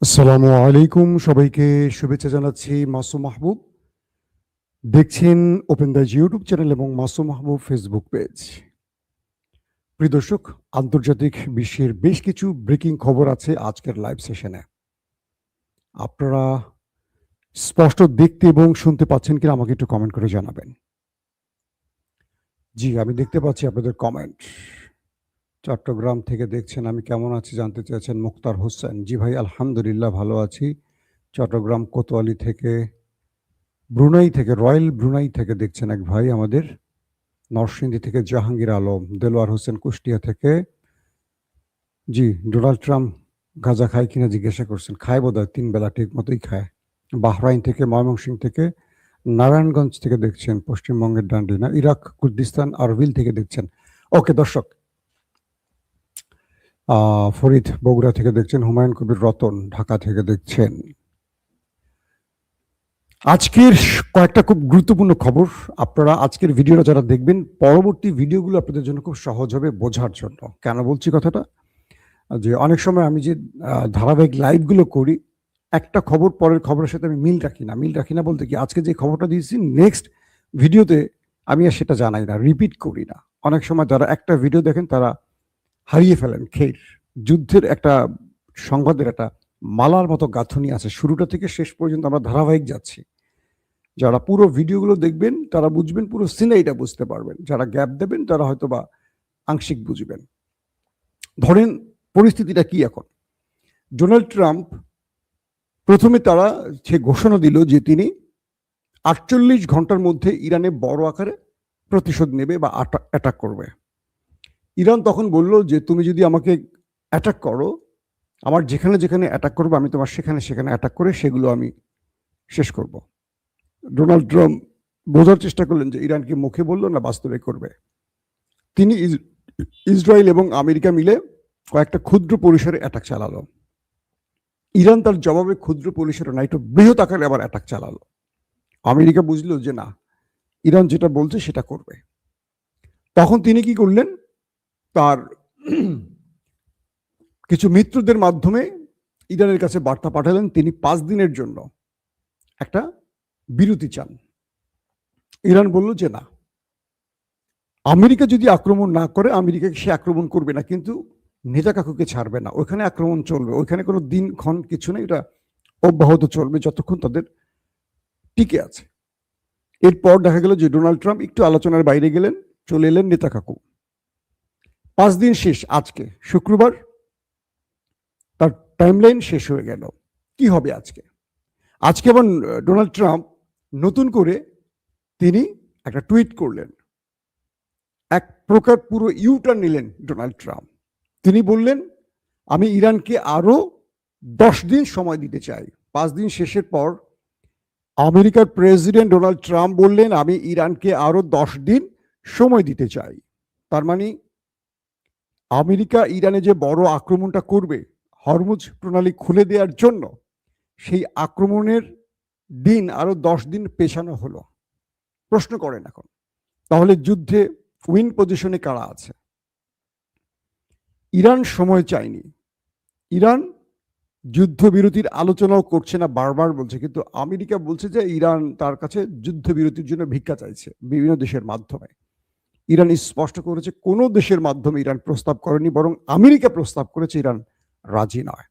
আসসালামু আলাইকুম, সবাইকে শুভেচ্ছা জানাচ্ছি। মাসুম মাহবুব দেখছেন ওপেন দ্য ইউটিউব চ্যানেল এবং মাসুম মাহবুব ফেসবুক পেজ। প্রিয় দর্শক, আন্তর্জাতিক বিশ্বের বেশ কিছু ব্রেকিং খবর আছে আজকের লাইভ সেশনে। আপনারা স্পষ্ট দেখতে এবং শুনতে পাচ্ছেন কিনা আমাকে একটু কমেন্ট করে জানাবেন। জি, আমি দেখতে পাচ্ছি আপনাদের কমেন্ট। চট্টগ্রাম থেকে দেখছেন, আমি কেমন আছি জানতে চেয়েছেন মুক্তার হোসেন। জি ভাই, আলহামদুলিল্লাহ ভালো আছি। চট্টগ্রাম কোতোয়ালি থেকে, ব্রুনাই থেকে, রয়্যাল ব্রুনাই থেকে দেখছেন এক ভাই আমাদের। নরসিংদী থেকে জাহাঙ্গীর আলম, দেলোয়ার হোসেন কুষ্টিয়া থেকে। জি, ডোনাল্ড ট্রাম্প গাঁজা খায় কিনা জিজ্ঞাসা করছেন। খায় বোধহয়, 3 বেলা ঠিক মতোই খায়। বাহরাইন থেকে, ময়মনসিংহ থেকে, নারায়ণগঞ্জ থেকে দেখছেন, পশ্চিমবঙ্গের ডান্ডিনা, ইরাক, কুর্দিস্তান, আরবিল থেকে দেখছেন। ওকে দর্শক, ফরিদ বগুড়া থেকে দেখছেন, হুমায়ুন কবির রতন ঢাকা থেকে দেখছেন। আজকের কয়েকটা খুব গুরুত্বপূর্ণ খবর। আপনারা আজকের ভিডিওটা যারা দেখবেন, পরবর্তী ভিডিওগুলো আপনাদের জন্য খুব সহজ হবে বোঝার জন্য। কেন বলছি কথাটা? যে অনেক সময় আমি যে ধারাবাহিক লাইভগুলো করি, একটা খবর পরের খবরের সাথে আমি মিল রাখি না। মিল রাখি না বলতে কি, আজকে যে খবরটা দিয়েছি নেক্সট ভিডিওতে আমি আর সেটা জানাই না, রিপিট করি না। অনেক সময় যারা একটা ভিডিও দেখেন তারা হারিয়ে ফেলেন খের। যুদ্ধের একটা সংবাদের একটা মালার মতো গাঁথনি আছে, শুরুটা থেকে শেষ পর্যন্ত আমরা ধারাবাহিক যাচ্ছি। যারা পুরো ভিডিওগুলো দেখবেন তারা বুঝবেন, পুরো সিনারিটা বুঝতে পারবেন। যারা গ্যাপ দেবেন তারা হয়তো বা আংশিক বুঝবেন। ধরেন পরিস্থিতিটা কি এখন? ডোনাল্ড ট্রাম্প প্রথমে সে ঘোষণা দিল যে তিনি 48 ঘন্টার মধ্যে ইরানে বড় আকারে প্রতিশোধ নেবে বা অ্যাটাক করবে। ইরান তখন বলল যে তুমি যদি আমাকে অ্যাটাক করো, আমার যেখানে যেখানে অ্যাটাক করবো আমি তোমার সেখানে সেখানে অ্যাটাক করে সেগুলো আমি শেষ করব। ডোনাল্ড ট্রাম্প বোঝার চেষ্টা করলেন যে ইরান কি মুখে বললো না বাস্তবে করবে। তিনি ইসরায়েল এবং আমেরিকা মিলে কয়েকটা ক্ষুদ্র পরিসরে অ্যাটাক চালালো। ইরান তার জবাবে ক্ষুদ্র পরিসরে না, একটু বৃহৎ আকারে আবার অ্যাটাক চালালো। আমেরিকা বুঝলো যে না, ইরান যেটা বলছে সেটা করবে। তখন তিনি কি করলেন, তার কিছু মিত্রদের মাধ্যমে ইরানের কাছে বার্তা পাঠালেন তিনি 5 দিনের জন্য একটা বিরতি চান। ইরান বলল যে না, আমেরিকা যদি আক্রমণ না করে আমেরিকাকে সে আক্রমণ করবে না, কিন্তু নেতাকাকুকে ছাড়বে না। ওইখানে আক্রমণ চলবে, ওইখানে কোনো দিনক্ষণ কিছু নেই, এটা অব্যাহত চলবে যতক্ষণ তাদের টিকে আছে। এরপর দেখা গেল যে ডোনাল্ড ট্রাম্প একটু আলোচনার বাইরে গেলেন, চলে এলেন নেতাকাকু। 5 দিন শেষ, আজকে শুক্রবার তার টাইমলাইন শেষ হয়ে গেল। কি হবে আজকে? আজকে আবার ডোনাল্ড ট্রাম্প নতুন করে তিনি একটা টুইট করলেন। এক প্রকার পুরো ইউটার্ন নিলেন ডোনাল্ড ট্রাম্প। তিনি বললেন আমি ইরানকে আরো 10 দিন সময় দিতে চাই। 5 দিন শেষের পর আমেরিকার প্রেসিডেন্ট ডোনাল্ড ট্রাম্প বললেন আমি ইরানকে আরো 10 দিন সময় দিতে চাই। তার মানে আমেরিকা ইরানে যে বড় আক্রমণটা করবে হরমুজ প্রণালী খুলে দেওয়ার জন্য, সেই আক্রমণের দিন আরো 10 দিন পেছানো হলো। প্রশ্ন করেন এখন, তাহলে যুদ্ধে উইন পজিশনে কারা আছে? ইরান সময় চায়নি, ইরান যুদ্ধবিরতির আলোচনাও করছে না, বারবার বলছে, কিন্তু আমেরিকা বলছে যে ইরান তার কাছে যুদ্ধবিরতির জন্য ভিক্ষা চাইছে বিভিন্ন দেশের মাধ্যমে। ইরান স্পষ্ট করেছে কোনো দেশের মাধ্যমে ইরান প্রস্তাব করেনি, বরং আমেরিকা প্রস্তাব করেছে, ইরান রাজি নয়।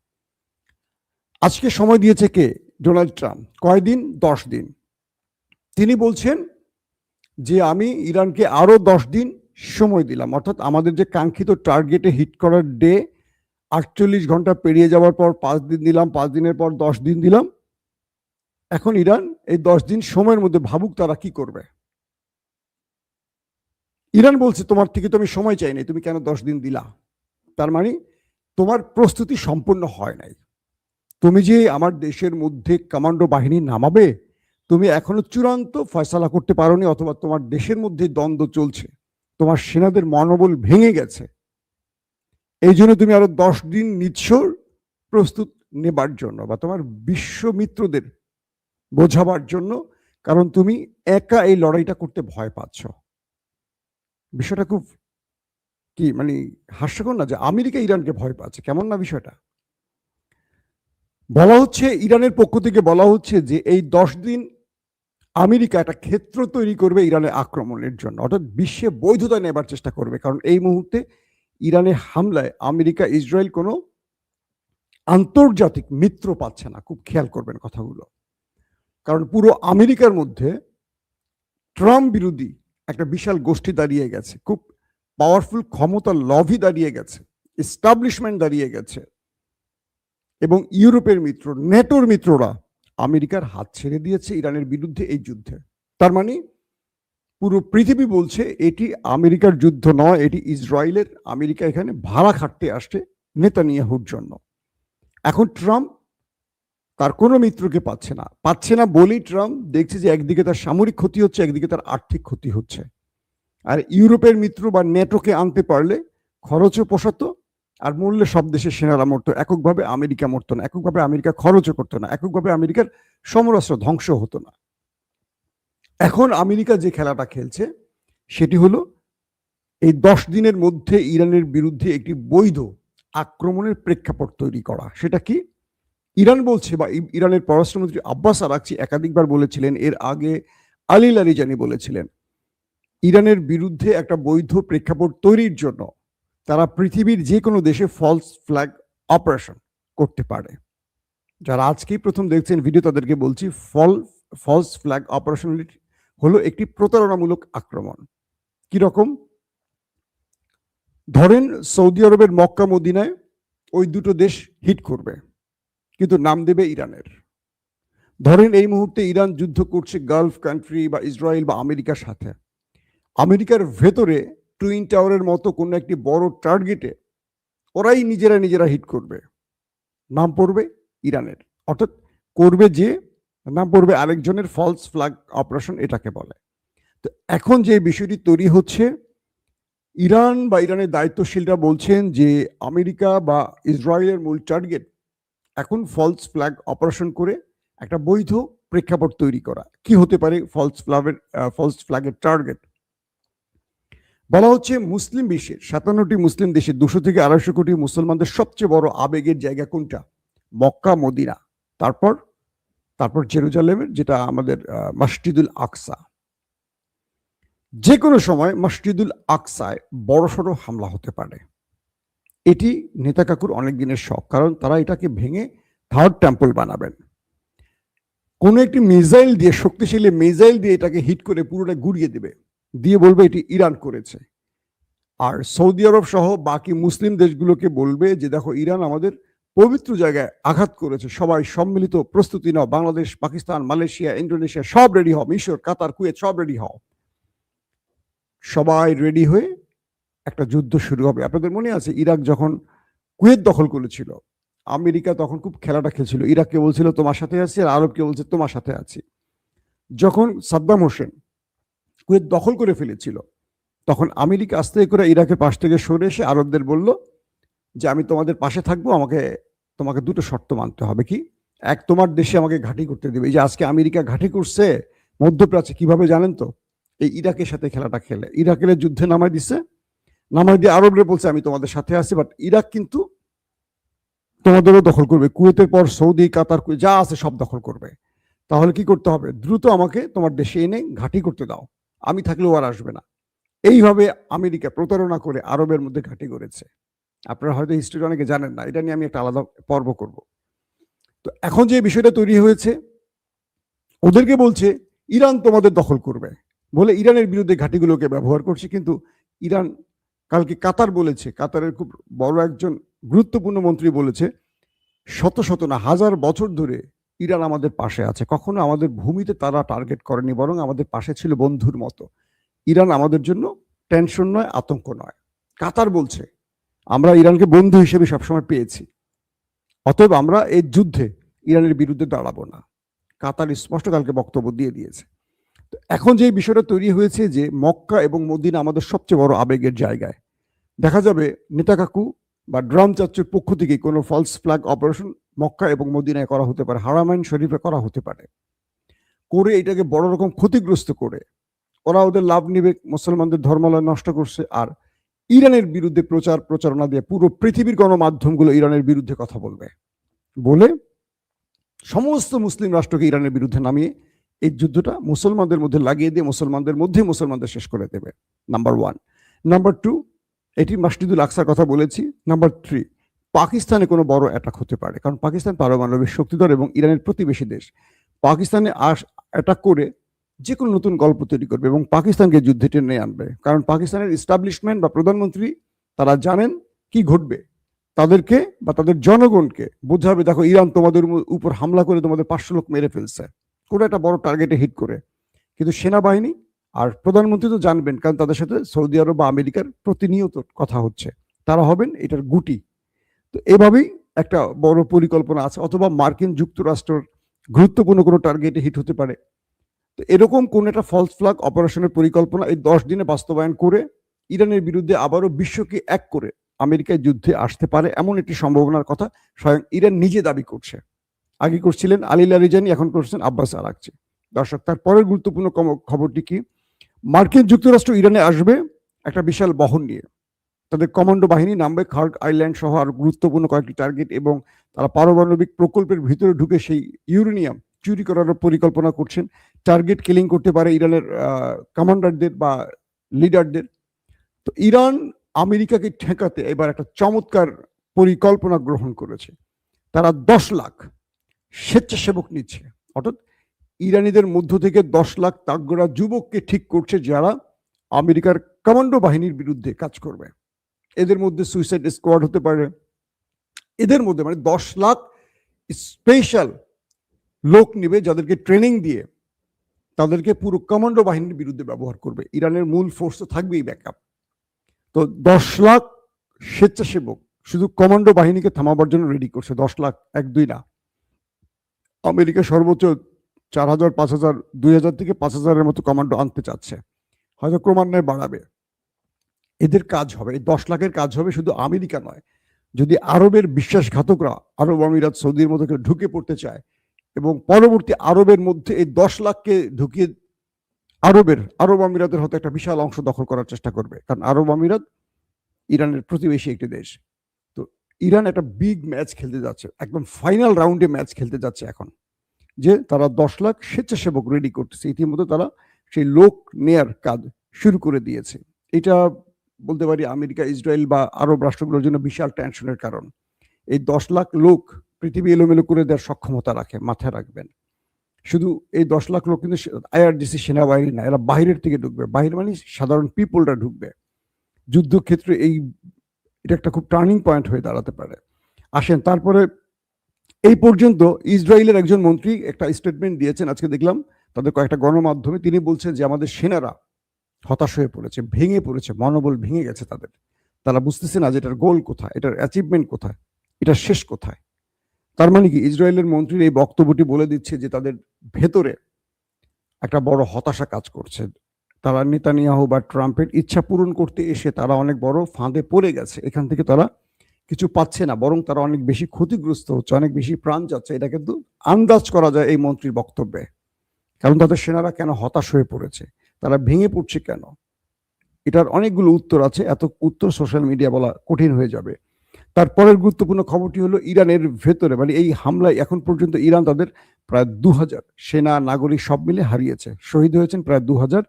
আজকে সময় দিয়েছে কে? Donald Trump. কয়দিন? 10 দিন। তিনি বলছেন যে আমি ইরানকে আরো 10 দিন সময় দিলাম, অর্থাৎ আমাদের যে কাঙ্ক্ষিত টার্গেটে হিট করার ডে 48 ঘন্টা পেরিয়ে যাওয়ার পর 5 দিন দিলাম, 5 দিনের পর 10 দিন দিলাম। এখন ইরান এই 10 দিন সময়ের মধ্যে ভাবুক তারা কি করবে। ইরান বলছে তোমার থেকে তো আমি সময় চাইনি, তুমি কেন 10 দিন দিলা? তার মানে তোমার প্রস্তুতি সম্পূর্ণ হয় নাই। তুমি যে আমার দেশের মধ্যে কমান্ডো বাহিনী নামাবে, তুমি এখনো চূড়ান্ত ফয়সালা করতে পারোনি, অথবা তোমার দেশের মধ্যে দ্বন্দ্ব চলছে, তোমার সেনাদের মনোবল ভেঙে গেছে। এই জন্য তুমি আরো 10 দিন নিচ্ছ প্রস্তুত নেবার জন্য, বা তোমার বিশ্ব মিত্রদের বোঝাবার জন্য, কারণ তুমি একা এই লড়াইটা করতে ভয় পাচ্ছ। বিষয়টা খুব কি মানে হাস্যকর না, যে আমেরিকা ইরানকে ভয় পাচ্ছে, কেমন না বিষয়টা? বলা হচ্ছে, ইরানের পক্ষ থেকে বলা হচ্ছে যে এই 10 দিন আমেরিকা একটা ক্ষেত্র তৈরি করবে ইরানের আক্রমণের জন্য, অর্থাৎ বিশ্বে বৈধতা নেবার চেষ্টা করবে। কারণ এই মুহূর্তে ইরানের হামলায় আমেরিকা, ইসরায়েল কোনো আন্তর্জাতিক মিত্র পাচ্ছে না। খুব খেয়াল করবেন কথাগুলো। কারণ পুরো আমেরিকার মধ্যে ট্রাম্প বিরোধী একটা বিশাল গোষ্ঠী দাঁড়িয়ে গেছে, খুব পাওয়ারফুল ক্ষমতার লভি দাঁড়িয়ে গেছে, এস্টাবলিশমেন্ট দাঁড়িয়ে গেছে, এবং ইউরোপের মিত্র, নেটোর মিত্ররা আমেরিকার হাত ছেড়ে দিয়েছে ইরানের বিরুদ্ধে এই যুদ্ধে। তার মানে পুরো পৃথিবী বলছে এটি আমেরিকার যুদ্ধ নয়, এটি ইসরায়েলের। আমেরিকা এখানে ভাড়া খাটতে আসছে নেতানিয়াহুর জন্য। এখন ট্রাম্প তার কোনো মিত্রকে পাচ্ছে না বলেই ট্রাম্প দেখছে যে একদিকে তার সামরিক ক্ষতি হচ্ছে, একদিকে তার আর্থিক ক্ষতি হচ্ছে। আর ইউরোপের মিত্র বা নেটোকে আনতে পারলে খরচও পোষাতো, আর মূল্যে সব দেশের সেনারা মরতো, এককভাবে আমেরিকা মরতো না, এককভাবে আমেরিকা খরচও করতো না, এককভাবে আমেরিকার সমরাস্ত্র ধ্বংস হতো না। এখন আমেরিকা যে খেলাটা খেলছে সেটি হলো এই 10 দিনের মধ্যে ইরানের বিরুদ্ধে একটি বৈধ আক্রমণের প্রেক্ষাপট তৈরি করা। সেটা কি? ইরান বলছে, বা ইরানের পররাষ্ট্রমন্ত্রী আব্বাস আরাকচি একাধিকবার বলেছিলেন, এর আগে আলী লারিজানি বলেছিলেন, ইরানের বিরুদ্ধে একটা বৈধ প্রেক্ষাপট তৈরির জন্য তারা পৃথিবীর যে কোনো দেশে ফলস ফ্ল্যাগ অপারেশন করতে পারে। যারা আজকেই প্রথম দেখছেন ভিডিও তাদেরকে বলছি, ফলস ফ্ল্যাগ অপারেশন হলো একটি প্রতারণামূলক আক্রমণ। কি রকম? ধরেন সৌদি আরবের মক্কা মদিনায় ওই দুটো দেশ হিট করবে, কিন্তু নাম দেবে ইরানের। ধরেন এই মুহূর্তে ইরান যুদ্ধ করছে গালফ কান্ট্রি বা ইসরায়েল বা আমেরিকার সাথে। আমেরিকার ভেতরে টুইন টাওয়ারের মতো কোনো একটি বড় টার্গেটে ওরাই নিজেরা হিট করবে, নাম পড়বে ইরানের। অর্থাৎ করবে যে, নাম পড়বে আরেকজনের। ফলস ফ্ল্যাগ অপারেশন এটাকে বলে। তো এখন যে বিষয়টি তৈরি হচ্ছে, ইরান বা ইরানের দায়িত্বশীলরা বলছেন যে আমেরিকা বা ইসরায়েলের মূল টার্গেট এখন ফলস ফ্ল্যাগ অপারেশন করে একটা বৈধ প্রেক্ষাপট তৈরি করা। কি হতে পারে ফলস ফ্ল্যাগের টার্গেট? বলা হচ্ছে মুসলিম বিশ্বের 57টি মুসলিম দেশে 200 থেকে 250 কোটি মুসলমানদের সবচেয়ে বড় আবেগের জায়গা কোনটা? Mecca Medina. তারপর জেরুজালেমের, যেটা আমাদের মসজিদুল আকসা। যে কোনো সময় মসজিদুল আকসায় বড়সড় হামলা হতে পারে। এটি নেতা কাকুর অনেক দিনের শখ, কারণ তারা এটাকে ভেঙে থার্ড টেম্পল বানাবেন। কোনো একটি মিসাইল দিয়ে, শক্তিশালী মিসাইল দিয়ে এটাকে হিট করে পুরোটা গুড়িয়ে দেবে, দিয়ে বলবে এটি ইরান করেছে। আর সৌদি আরব সহ বাকি মুসলিম দেশগুলোকে বলবে যে দেখো, ইরান আমাদের পবিত্র জায়গায় আঘাত করেছে, সবাই সম্মিলিত প্রস্তুতি নাও, বাংলাদেশ, পাকিস্তান, মালয়েশিয়া, ইন্দোনেশিয়া সব রেডি হও, মিশর, কাতার, কুয়েত সব রেডি হও। সবাই রেডি হয়ে একটা যুদ্ধ শুরু হবে। আপনাদের মনে আছে ইরাক যখন কুয়েত দখল করেছিল, আমেরিকা তখন খুব খেলাটা খেলছিল, ইরাককে বলছিল তোমার সাথে আছি, আর আরবকে বলছে তোমার সাথে আছি। যখন সাদ্দাম হোসেন কুয়েত দখল করে ফেলেছিল, তখন আমেরিকা আস্তে করে ইরাকের পাশ থেকে সরে এসে আরবদের বলল যে আমি তোমাদের পাশে থাকবো, তোমাকে দুটো শর্ত মানতে হবে। কি? এক, তোমার দেশে আমাকে ঘাঁটি করতে দেবে। এই যে আজকে আমেরিকা ঘাঁটি করছে মধ্যপ্রাচ্যে, কিভাবে জানেন তো? এই ইরাকের সাথে খেলাটা খেলে ইরাকের যুদ্ধে নামাই দিয়ে আরবরা বলছে আমি তোমাদের সাথে আছি, বাট ইরাক কিন্তু তোমাদেরও দখল করবে। কুয়েতের পর সৌদি, কাতার, যা আছে সব দখল করবে। তাহলে কি করতে হবে? দ্রুত আমাকে তোমার দেশে এনে ঘাঁটি করতে দাও, আমি থাকলেও আর আসবে না। এইভাবে আমেরিকা প্রতারণা করে আরবের মধ্যে ঘাঁটি করেছে। আপনারা হয়তো হিস্ট্রি অনেকে জানেন না, এটা নিয়ে আমি একটা আলাদা পর্ব করব। তো এখন যে বিষয়টা তৈরি হয়েছে, ওদেরকে বলছে ইরান তোমাদের দখল করবে বলে ইরানের বিরুদ্ধে ঘাঁটিগুলোকে ব্যবহার করছে। কিন্তু ইরান, কালকে কাতার বলেছে, কাতারের খুব বড় একজন গুরুত্বপূর্ণ মন্ত্রী বলেছে, শত না হাজার বছর ধরে ইরান আমাদের পাশে আছে, কখনো আমাদের ভূমিতে তারা টার্গেট করেনি, বরং আমাদের পাশে ছিল বন্ধুর মতো। ইরান আমাদের জন্য টেনশন নয়, আতঙ্ক নয়। কাতার বলছে আমরা ইরানকে বন্ধু হিসেবে সবসময় পেয়েছি, অতএব আমরা এই যুদ্ধে ইরানের বিরুদ্ধে দাঁড়াবো না। কাতার স্পষ্ট কালকে বক্তব্য দিয়ে দিয়েছে। তো এখন যে বিষয়টা তৈরি হয়েছে যে মক্কা এবং মদিনা আমাদের সবচেয়ে বড় আবেগের জায়গায়, দেখা যাবে নেতা কাকু বা ড্রাম চাচ্চুর পক্ষ থেকে কোনো ফলস ফ্ল্যাগ অপারেশন মক্কা এবং মদিনায় করা হতে পারে, হারামাইন শরীফে করা হতে পারে, করে এটাকে বড় রকম ক্ষতিগ্রস্ত করে ওরা ওদের লাভ নিবে, মুসলমানদের ধর্মালয় নষ্ট করছে। আর ইরানের বিরুদ্ধে প্রচারণা দিয়ে পুরো পৃথিবীর গণমাধ্যমগুলো ইরানের বিরুদ্ধে কথা বলে সমস্ত মুসলিম রাষ্ট্রকে ইরানের বিরুদ্ধে নামিয়ে এই যুদ্ধটা মুসলমানদের মধ্যে লাগিয়ে দিয়ে মুসলমানদের শেষ করে দেবে। নাম্বার 1। নাম্বার 2, এটি মসজিদুল আকসার কথা বলেছি। নাম্বার 3, পাকিস্তানে কোনো বড় অ্যাটাক হতে পারে, কারণ পাকিস্তান পারমাণবিক শক্তিধর এবং ইরানের প্রতিবেশী দেশ। পাকিস্তানে অ্যাটাক করে যে কোনো নতুন গল্প তৈরি করবে এবং পাকিস্তানকে যুদ্ধে টেনে আনবে, কারণ পাকিস্তানের ইস্টাবলিশমেন্ট বা প্রধানমন্ত্রী তারা জানেন কি ঘটবে। তাদেরকে বা তাদের জনগণকে বোঝাবে, দেখো ইরান তোমাদের উপর হামলা করে তোমাদের 500 লোক মেরে ফেলছে, কোনো একটা বড় টার্গেটে হিট করে। কিন্তু সেনাবাহিনী আর প্রধানমন্ত্রী তো জানবেন, কারণ তাদের সাথে সৌদি আরব বা আমেরিকার প্রতিনিয়ত কথা হচ্ছে, তারা হবেন এটার গুটি। তো এভাবেই একটা বড় পরিকল্পনা আছে, অথবা মার্কিন যুক্তরাষ্ট্রের গুরুত্বপূর্ণ কোনো টার্গেটে হিট হতে পারে। তো এরকম কোন একটা ফলস ফ্ল্যাগ অপারেশনের পরিকল্পনা এই 10 দিনে বাস্তবায়ন করে ইরানের বিরুদ্ধে আবারও বিশ্বকে এক করে আমেরিকায় যুদ্ধে আসতে পারে, এমন একটি সম্ভাবনার কথা স্বয়ং ইরান নিজে দাবি করছে। আগে করছিলেন আলী লারিজানি, এখন করছেন আব্বাস আরাকচি। দর্শক, তার পরের গুরুত্বপূর্ণ খবরটি কি? মার্কিন যুক্তরাষ্ট্র ইরানে আসবে একটা বিশাল বহর নিয়ে। তাদের কমান্ডো বাহিনী নামবে খার্গ আইল্যান্ড সহ আর গুরুত্বপূর্ণ কয়েকটি টার্গেট, এবং তারা পারমাণবিক প্রকল্পের ভিতরে ঢুকে সেই ইউরেনিয়াম চুরি করার পরিকল্পনা করছেন। টার্গেট কিলিং করতে পারে ইরানের কমান্ডারদের বা লিডারদের। তো ইরান আমেরিকাকে ঠেকাতে এবার একটা চমৎকার পরিকল্পনা গ্রহণ করেছে। তারা 10 লাখ স্বেচ্ছাসেবক নিচ্ছে, অর্থাৎ ইরানিদের মধ্য থেকে 10 লাখ তাগড়া যুবককে ঠিক করছে যারা আমেরিকার কমান্ডো বাহিনীর বিরুদ্ধে কাজ করবে। এদের মধ্যে সুইসাইড স্কোয়াড হতে পারে, এদের মধ্যে মানে 10 লাখ স্পেশাল লোক নিবে যাদেরকে ট্রেনিং দিয়ে তাদেরকে পুরো কমান্ডো বাহিনীর বিরুদ্ধে ব্যবহার করবে। ইরানের মূল ফোর্স তো থাকবেই ব্যাকআপ। তো 10 লাখ স্বেচ্ছাসেবক শুধু কমান্ডো বাহিনীকে থামাবার জন্য রেডি করছে। 10 লাখ, 1-2 না। আমেরিকা সর্বোচ্চ 4000, 5000, 2000 থেকে 5000-এর মতো কমান্ডো আনতে চাচ্ছে, হয়তো ক্রমান্বয়ে বাড়াবে। এদের কাজ হবে, এই 10 লাখের কাজ হবে শুধু আমেরিকা নয়, যদি আরবের বিশ্বাসঘাতকরা আরব আমিরাত সৌদির মতো কেউ ঢুকে পড়তে চায় এবং পরবর্তী আরবের মধ্যে এই 10 লাখকে ঢুকিয়ে আরব আমিরাতের হয়তো একটা বিশাল অংশ দখল করার চেষ্টা করবে, কারণ আরব আমিরাত ইরানের প্রতিবেশী একটি দেশ। তো ইরান একটা বিগ ম্যাচ খেলতে যাচ্ছে, একদম ফাইনাল রাউন্ডে ম্যাচ খেলতে যাচ্ছে এখন, যে তারা 10 লাখ স্বেচ্ছাসেবক রেডি করতেছে। ইতিমধ্যে তারা সেই লোক নেয়ার কাজ শুরু করে দিয়েছে। এটা বলতে পারি আমেরিকা, ইসরায়েল বা আরব রাষ্ট্রগুলোর জন্য বিশাল টেনশনের কারণ। এই 10 লাখ লোক পৃথিবী এলোমেলো করে দেওয়ার সক্ষমতা রাখে, মাথায় রাখবেন। শুধু এই 10 লাখ লোক কিন্তু আইআরজিসি সেনাবাহিনী না, এরা বাইরের থেকে ঢুকবে। বাইরে মানে সাধারণ পিপলরা ঢুকবে যুদ্ধক্ষেত্রে। এটা একটা খুব টার্নিং পয়েন্ট হয়ে দাঁড়াতে পারে। আসেন, তারপরে এই পর্যন্ত ইসরায়েলের একজন মন্ত্রী একটা স্টেটমেন্ট দিয়েছেন, আজকে দেখলাম তাদের কয়েকটা গণমাধ্যমে। তিনি বলছেন যে আমাদের সেনারা হতাশ হয়ে পড়েছে, ভেঙে পড়েছে, মনোবল ভেঙে গেছে তাদের। তারা বুঝতেছে না যে এটার গোল কোথায়, এটার অ্যাচিভমেন্ট কোথায়, এটার শেষ কোথায়। তার মানে কি, ইসরায়েলের মন্ত্রীর এই বক্তব্যটি বলে দিচ্ছে যে তাদের ভেতরে একটা বড় হতাশা কাজ করছে। তারা নেতানিয়াহু বা ট্রাম্পের ইচ্ছা পূরণ করতে এসে তারা অনেক বড় ফাঁদে পড়ে গেছে। এখান থেকে তারা কিছু পাচ্ছে না, বরং তারা অনেক বেশি ক্ষতিগ্রস্ত হচ্ছে, অনেক বেশি প্রাণ যাচ্ছে। এটা কিন্তু আন্দাজ করা যায় এই মন্ত্রীর বক্তব্যে। কারণ তাদের সেনারা কেন হতাশ হয়ে পড়েছে, তারা ভেঙে পড়ছে কেন, এটার অনেকগুলো উত্তর আছে। এত উত্তর সোশ্যাল মিডিয়া বলা কঠিন হয়ে যাবে। তারপরের গুরুত্বপূর্ণ খবরটি হলো ইরানের ভেতরে, মানে এই হামলায় এখন পর্যন্ত ইরান তাদের প্রায় 2000 সেনা, নাগরিক সব মিলে হারিয়েছে। শহীদ হয়েছেন প্রায় 2000।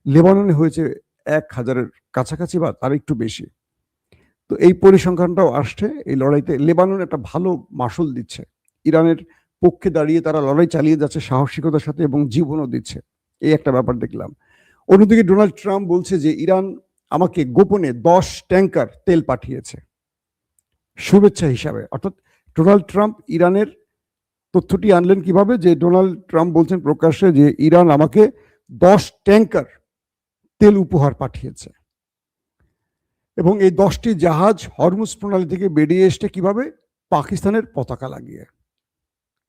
লেবাননে হয়েছে 1000-এর কাছাকাছি বা তার একটু বেশি। তো এই পরিসংখ্যানটাও আসছে। এই লড়াইতে লেবানন একটা ভালো মাসুল দিচ্ছে। ইরানের পক্ষে দাঁড়িয়ে তারা লড়াই চালিয়ে যাচ্ছে সাহসিকতার সাথে এবং জীবনও দিচ্ছে। এই একটা ব্যাপার দেখলাম। অন্যদিকে ডোনাল্ড ট্রাম্প বলছে যে ইরান আমাকে গোপনে 10 ট্যাঙ্কার তেল পাঠিয়েছে শুভেচ্ছা হিসাবে। অর্থাৎ ডোনাল্ড ট্রাম্প ইরানের তথ্যটি আনলেন কিভাবে, যে ডোনাল্ড ট্রাম্প বলছেন প্রকাশ্যে যে ইরান আমাকে 10 ট্যাঙ্কার তেল উপহার পাঠিয়েছে, এবং এই 10টি জাহাজ হরমুজ প্রণালী থেকে বেরিয়ে এসছে কিভাবে, পাকিস্তানের পতাকা লাগিয়ে,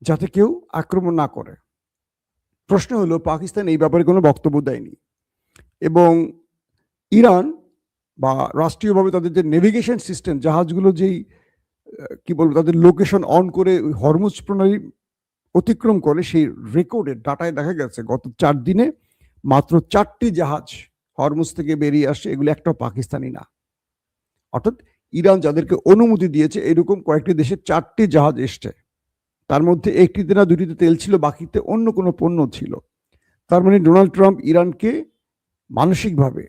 যাতে কেউ আক্রমণ না করে। প্রশ্ন হলো পাকিস্তান এই ব্যাপারে কোনো বক্তব্য দেয়নি, এবং ইরান বা রাষ্ট্রীয়ভাবে তাদের যে নেভিগেশন সিস্টেম, জাহাজগুলো যেই কি বলবো তাদের লোকেশন অন করে হরমুজ প্রণালী অতিক্রম করে, সেই রেকর্ডের ডাটায় দেখা গেছে গত 4 দিনে মাত্র 4টি জাহাজ হরমুজ থেকে বেরিয়ে আসছে, এগুলো একটাও পাকিস্তানি না। অর্থাৎ ইরান যাদেরকে অনুমতি দিয়েছে এরকম কয়েকটি দেশের 4টি জাহাজ এসছে, তার মধ্যে একটিতে না দুটিতে তেল ছিল, বাকিতে অন্য কোনো পণ্য ছিল। তার মানে ডোনাল্ড ট্রাম্প ইরানকে মানসিকভাবে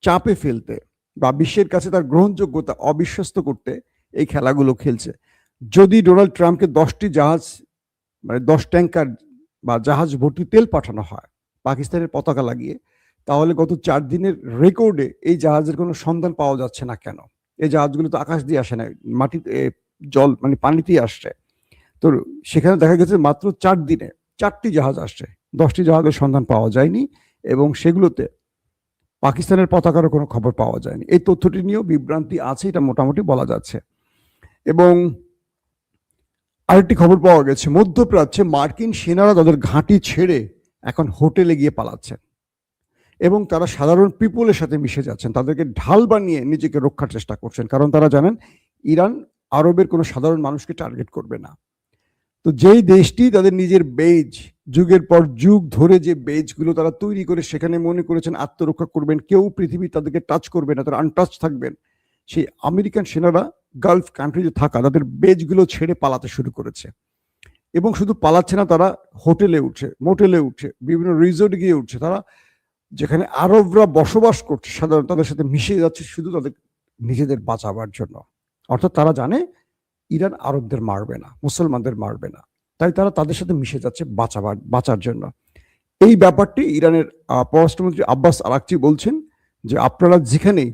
চাপে ফেলতে বা বিশ্বের কাছে তার গ্রহণযোগ্যতা অবিশ্বস্ত করতে এই খেলাগুলো খেলছে। যদি ডোনাল্ড ট্রাম্পকে 10টি জাহাজ, মানে 10 ট্যাঙ্কার বা জাহাজ ভর্তি তেল পাঠানো হয় পাকিস্তানের পতাকা লাগিয়ে, তাহলে গত 4 দিনের রেকর্ডে এই জাহাজের কোনো সন্ধান পাওয়া যাচ্ছে না কেন? এই জাহাজগুলো তো আকাশ দিয়ে আসে না, মাটিতে জল মানে পানিতেই আসছে। তো সেখানে দেখা গেছে মাত্র 4 দিনে 4টি জাহাজ আসছে, 10টি জাহাজের সন্ধান পাওয়া যায়নি এবং সেগুলোতে পাকিস্তানের পতাকারও কোনো খবর পাওয়া যায়নি। এই তথ্যটি নিয়েও বিভ্রান্তি আছে, এটা মোটামুটি বলা যাচ্ছে। এবং আরেকটি খবর পাওয়া গেছে, মধ্যপ্রাচ্যে মার্কিন সেনারা তাদের ঘাঁটি ছেড়ে এখন হোটেলে গিয়ে পালাচ্ছেন এবং তারা সাধারণ পিপলের সাথে মিশে যাচ্ছেন, তাদেরকে ঢাল বানিয়ে নিজেকে রক্ষার চেষ্টা করছেন, কারণ তারা জানেন ইরান আরবের কোনো সাধারণ মানুষকে টার্গেট করবে না। তো যেই দেশটি তাদের নিজের বেজ, যুগের পর যুগ ধরে যে বেজগুলো তারা তৈরি করে সেখানে মনে করেছেন আত্মরক্ষা করবেন, কেউ পৃথিবী তাদেরকে টাচ করবে না, তারা আনটাচ থাকবেন, সেই আমেরিকান সেনারা গালফ কান্ট্রিতে থাকা তাদের বেজগুলো ছেড়ে পালাতে শুরু করেছে। এবং শুধু পালাচ্ছে না, তারা হোটেলে উঠছে, মোটেলে উঠছে, বিভিন্ন রিসোর্টে গিয়ে উঠছে, তারা যেখানে আরবরা বসবাস করছে সাধারণ তাদের সাথে মিশে যাচ্ছে শুধু তাদের নিজেদের বাঁচাবার জন্য। অর্থাৎ তারা জানে ইরান আরবদের মারবে না, মুসলমানদের মারবে না, তাই তারা তাদের সাথে মিশে যাচ্ছে বাঁচার জন্য। এই ব্যাপারটি ইরানের পররাষ্ট্রমন্ত্রী আব্বাস আরাকচি বলছেন যে আপনারা যেখানেই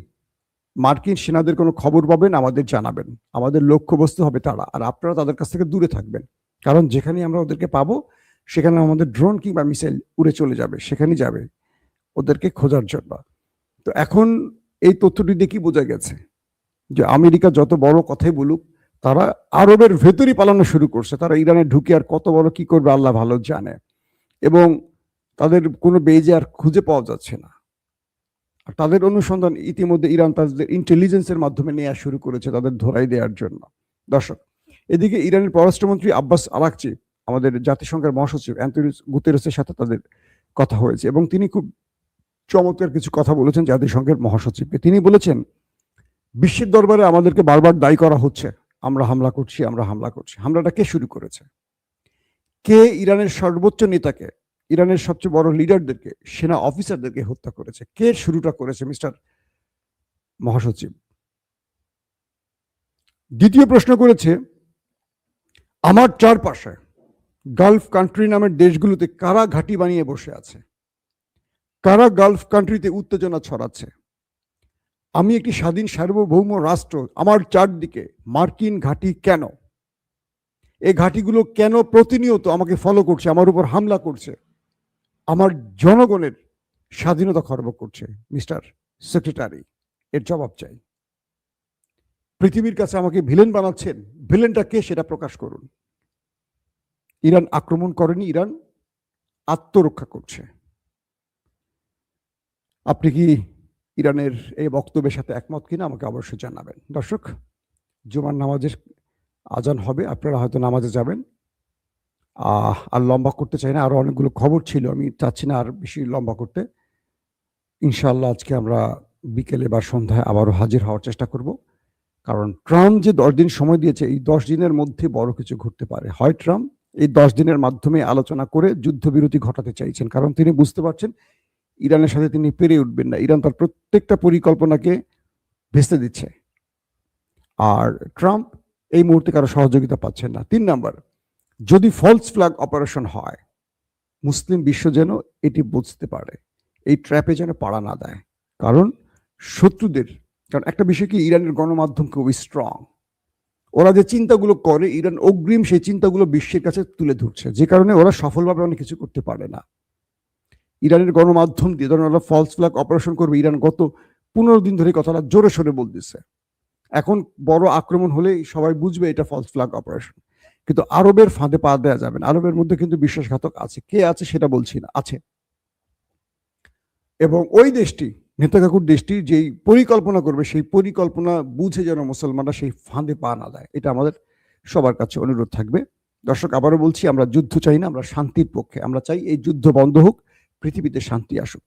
মার্কিন সেনাদের কোনো খবর পাবেন আমাদের জানাবেন, আমাদের লক্ষ্যবস্তু হবে তারা, আর আপনারা তাদের কাছ থেকে দূরে থাকবেন, কারণ যেখানেই আমরা ওদেরকে পাবো সেখানে আমাদের ড্রোন কিংবা মিসাইল উড়ে চলে যাবে, সেখানেই যাবে ওদেরকে খোঁজার জন্য। তো এখন এই তথ্যটি দিয়ে কি বোঝা গেছে যে আমেরিকা যত বড় কথাই বলুক, তারা আরবের ভেতরই পালানো শুরু করছে, তারা ইরানে ঢুকে আর কত বড় কি করবে আল্লাহ ভালো জানে, এবং তাদের কোনো বেজে আর খুঁজে পাওয়া যাচ্ছে না। আর তাদের অনুসন্ধান ইতিমধ্যে ইরান তাদের ইন্টেলিজেন্সের মাধ্যমে নেওয়া শুরু করেছে তাদের ধরাই দেওয়ার জন্য। দর্শক, এদিকে ইরানের পররাষ্ট্রমন্ত্রী আব্বাস আরাকচি, আমাদের জাতিসংঘের মহাসচিব অ্যান্টোনিও গুতেরেসের সাথে তাদের কথা হয়েছে এবং তিনি খুব চমৎকার কিছু কথা বলেছেন জাতিসংঘের মহাসচিবকে। তিনি বলেছেন বিশ্বের দরবারে আমাদেরকে বারবার দায়ী করা হচ্ছে আমরা হামলা করছি, আমরা হামলা করছি। হামলাটা কে শুরু করেছে? কে ইরানের সর্বোচ্চ নেতাকে, ইরানের সবচেয়ে বড় লিডারদেরকে, সেনা অফিসারদেরকে হত্যা করেছে? কে শুরুটা করেছে মিস্টার মহাসচিব? দ্বিতীয় প্রশ্ন করেছে আমার চারপাশে গালফ কান্ট্রি নামের দেশগুলোতে কারা ঘাঁটি বানিয়ে বসে আছে, কারা গালফ কান্ট্রিতে উত্তেজনা ছড়াচ্ছে? আমি একটি স্বাধীন সার্বভৌম রাষ্ট্র, আমার চারদিকে মার্কিন ঘাঁটি কেন? এই ঘাঁটিগুলো কেন প্রতিনিয়ত আমাকে ফলো করছে, আমার উপর হামলা করছে, আমার জনগণের স্বাধীনতা খর্ব করছে? মিস্টার সেক্রেটারি, এর জবাব চাই। পৃথিবীর কাছে আমাকে ভিলেন বানাচ্ছেন, ভিলেনটা কে সেটা প্রকাশ করুন। ইরান আক্রমণ করেনি, ইরান আত্মরক্ষা করছে। আপনি কি ইরানের এই বক্তব্যের সাথে একমত কিনা আমাকে অবশ্যই জানাবেন। দর্শক, জুমার নামাজের আজান হবে, আপনারা হয়তো নামাজে যাবেন। আর লম্বা করতে চাই না, আরো অনেকগুলো খবর ছিল, আমি চাচ্ছি না আর বেশি লম্বা করতে। ইনশাআল্লাহ আজকে আমরা বিকেলে বা সন্ধ্যায় আবারও হাজির হওয়ার চেষ্টা করব, কারণ ট্রাম্প যে 10 দিন সময় দিয়েছে, এই 10 দিনের মধ্যে বড় কিছু ঘটতে পারে। হয় ট্রাম্প এই 10 দিনের মাধ্যমে আলোচনা করে যুদ্ধবিরতি ঘটাতে চাইছেন, কারণ তিনি বুঝতে পারছেন ইরানের সাথে তিনি পেরে উঠবেন না, ইরান তার প্রত্যেকটা পরিকল্পনাকে ভেস্তে দিচ্ছে, আর ট্রাম্প এই মুহূর্তে কারো সহযোগিতা পাচ্ছেন না। 3 নাম্বার, যদি ফলস ফ্ল্যাগ অপারেশন হয়, মুসলিম বিশ্ব যেন এটি বুঝতে পারে, এই ট্র্যাপে যেন পাড়া না দেয়, কারণ শত্রুদের, কারণ একটা বিষয় কি, ইরানের গণমাধ্যম খুবই স্ট্রং, ওরা যে চিন্তাগুলো করে ইরান অগ্রিম সেই চিন্তাগুলো বিশ্বের কাছে তুলে ধরছে, যে কারণে ওরা সফলভাবে অনেক কিছু করতে পারে না। ইরানের গণমাধ্যম দিয়ে ধরেন ওরা ফলস ফ্ল্যাগ অপারেশন করবে, ইরান গত 15 দিন ধরে কথাটা জোরে সোরে বলতেছে, এখন বড় আক্রমণ হলে সবাই বুঝবে এটা ফলস ফ্ল্যাগ অপারেশন। কিন্তু আরবের ফাঁদে পা দেওয়া যাবে না, আরবের মধ্যে কিন্তু বিশ্বাসঘাতক আছে, কে আছে সেটা বলছি না, আছে। এবং ওই দেশটি, নেতাকাকুর দেশটি যেই পরিকল্পনা করবে সেই পরিকল্পনা বুঝে যেন মুসলমানরা সেই ফাঁদে পা না দেয়, এটা আমাদের সবার কাছে অনুরোধ থাকবে। দর্শক, আবারও বলছি, আমরা যুদ্ধ চাই না, আমরা শান্তির পক্ষে, আমরা চাই এই যুদ্ধ বন্ধ হোক, পৃথিবীতে শান্তি আসুক।